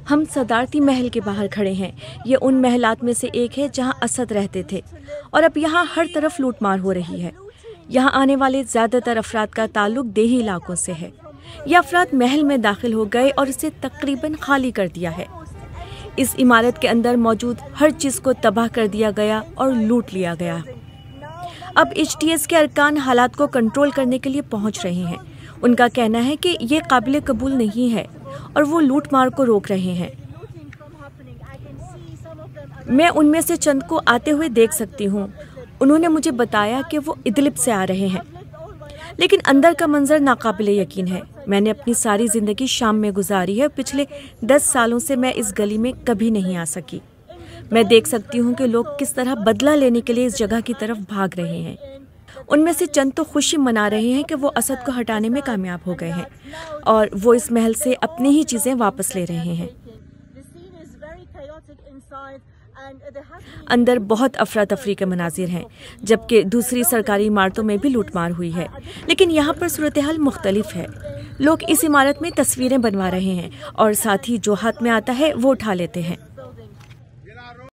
हम सदारती महल के बाहर खड़े हैं। ये उन महलात में से एक है जहां असद रहते थे और अब यहाँ हर तरफ लूटमार हो रही है। यहाँ आने वाले ज़्यादातर अफराद का ताल्लुक देही इलाकों से है। ये अफराद महल में दाखिल हो गए और इसे तकरीबन खाली कर दिया है। इस इमारत के अंदर मौजूद हर चीज़ को तबाह कर दिया गया और लूट लिया गया। अब HTS के अरकान हालात को कंट्रोल करने के लिए पहुंच रहे हैं। उनका कहना है कि ये काबिल कबूल नहीं है और वो लूटमार को रोक रहे हैं। मैं उनमें से चंद को आते हुए देख सकती हूँ। उन्होंने मुझे बताया कि वो इदलिब से आ रहे हैं, लेकिन अंदर का मंजर नाकाबिल यकीन है। मैंने अपनी सारी ज़िंदगी शाम में गुजारी है। पिछले 10 सालों से मैं इस गली में कभी नहीं आ सकी। मैं देख सकती हूँ कि लोग किस तरह बदला लेने के लिए इस जगह की तरफ भाग रहे हैं। उनमें से चंद तो खुशी मना रहे हैं कि वो असद को हटाने में कामयाब हो गए हैं और वो इस महल से अपनी ही चीज़ें वापस ले रहे हैं। अंदर बहुत अफरा तफरी के मनाजिर हैं, जबकि दूसरी सरकारी इमारतों में भी लूटमार हुई है, लेकिन यहाँ पर सूरत हाल मुख्तलिफ है। लोग इस इमारत में तस्वीरें बनवा रहे हैं और साथ ही जो हाथ में आता है वो उठा लेते हैं।